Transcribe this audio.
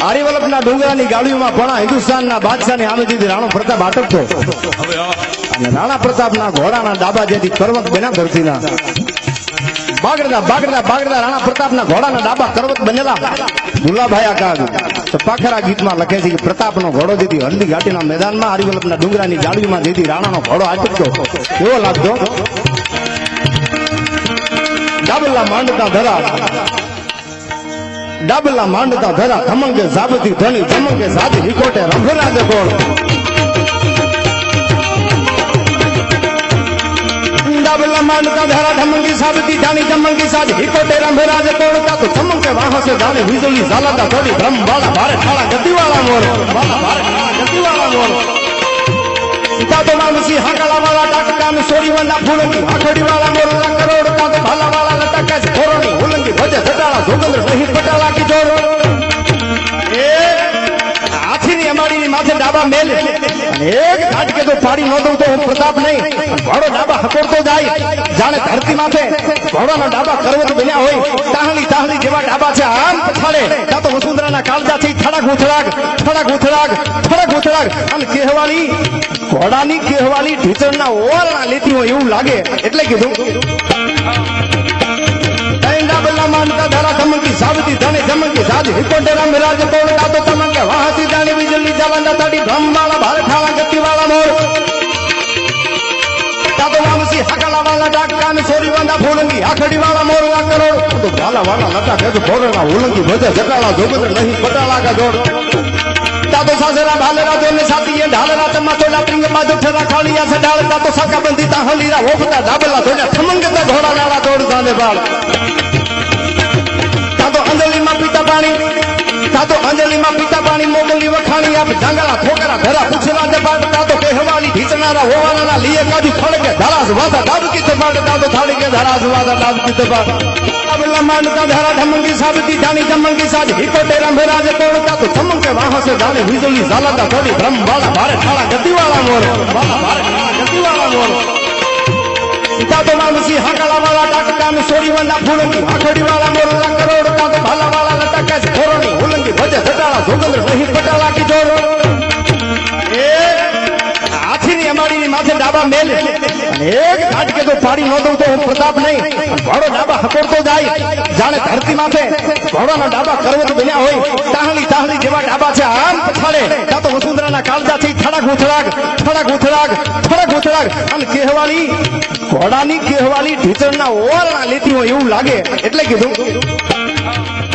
આર્યવલ્લભના ડુંગરાની ગાડીઓમાં પણ હિન્દુસ્તાનના બાદશાહની આમેથી રાણો પ્રતાપ આટકતો અને રાણા પ્રતાપના ઘોડાના ડાબા જેથી પર્વત બન્યા ધરતીના બાગડતા બાગડતા બાગડતા રાણા પ્રતાપના ઘોડાના ડાબા પર્વત બનેલા ભુલાભાઈ કાગ તો પાખરા ગીતમાં લખે છે કે પ્રતાપનો ઘોડો જેથી હલ્દી ઘાટીના મેદાનમાં આર્યવલ્લભના ડુંગરાની ગાડીઓમાં જેથી રાણાનો ઘોડો આટકતો એવો લાગતો ડાબલા માંડતા ધરા ધમંગે સાબતી ધણી ધમંગે સાદી વિકોટે રંભરાજ કોળ ડાબલા માંડતા ધરા ધમંગી સાબતી ધણી ધમંગી સાદી વિકોટે રંભરાજ કોળ કા તો ધમંગે વાહસે જાણે વીજળી ઝાલાતા થોડી ભ્રમ વાળા ભારે ઠાળા ગતિવાળા મોર તા તો માનસી હાકલા વાળા ટાટકા ને સોરી વાળા ફૂલની આખડી વાળા મોર કરોડ કા તો ભાલા વાળા લટકે છે ફોરણી ઉલંગી ભજે ઘટાળા જોગંદ્ર નહીં પટાલા કી જોર એ હાથીની અમાડીની માથે ડાબા મેલે એક ઘાટ કે તો પાડી ન દઉં તો હું પ્રતાપ નહીં ઘોડો ડાબા હકોડતો જાય જાણે ધરતી માથે ઘોડાના ડાબા કરવત બન્યા હોય તાહલી તાહલી જેવા ડાબા છે આમ પછાડે તા તો વસુંધરાના કાળજાથી થડા ગૂંથડાગ અને કહેવાલી ઘોડાની કહેવાલી ઢીચણના ઓરણા લેતી હોય એવું લાગે એટલે કીધું માનતા ધારા ધમકી સાબતી ધણે ધમકી સાદી વિકોટે રંભરાજ કોળ કા તો તમકે વાહતી જાણી વીજળી જવાના તાડી ભ્રમવાળા ભારે ઠાળા ગતિવાળા મોર કા તો વામસી હાકલા વાળા ડાકા ને સોરી વાંદા ફોડંગી આખડી વાળા મોર વા કરોડ તો ભાલા વાળા લટા કે ફોડના ઉલંગી ભજે જટાળા જોગંદ્ર નહીં પટાળા કા જોડ તા તો સાસરા ભાલેરા જોને સાતીએ ઢાલરા ચમાતો લાપરીંગ બાજુ ઠરા ખાળિયા છે ડાળ તા તો સાકા બંધી તા હલીરા ઓફતા ડાબલા ધોને થમંગતા ઘોડા નાળા દોડ જાને બાળ અંજલિમાં પીતા પાણી મોગલી વખાણી આપ જાંગલા ઠોકરા ધરા પૂછલા જબાટ તા તો કહેવાલી ઢીચનારા હોવાના લીએ કાજી ફળકે ધરાસ વાતા ડાબકી તબાટ તા તો થાળી કે ધરાસ વાતા ડાબકી તબાટ અબલા માનતા ધરા ધમંગી સાબતી જાણી ધમંગી સાજ વિકોટે રંભરાજ કોળ તા તો ધમંગે વાહસે જાણે વીજળી ઝાલાતા થોડી ભ્રમ વાળા ભારે ઠાળા ગતિવાળા મોર તા તો માનસી હાકલા વાળા ટાટકા ને સોરી વાળા ફૂલની આખડી વાળા મોર કરોડ તા તો ભાલા વાળા લટકે છે ફોરણી ઉલંગી ભજે ઘટાળા જોગંદ્ર નહીં પટાલા કી જોર એ હાથીની અમાડીની માથે ડાબા મેલે એક ઘાટ કે તો પાડી ન દઉં તો હું પ્રતાપ નહીં ઘોડો ડાબા હકોડતો જાય જાણે ધરતી માથે ઘોડાના ડાબા કરવત બન્યા હોય તાહલી તાહલી જેવા ડાબા છે આમ પછાડે તા તો વસુંધરાના કાળજાથી થડા ગૂંથડાગ અને કહેવાલી ઘોડાની કહેવાલી ઢીચણના ઓરણા લેતી હોય એવું લાગે એટલે કીધું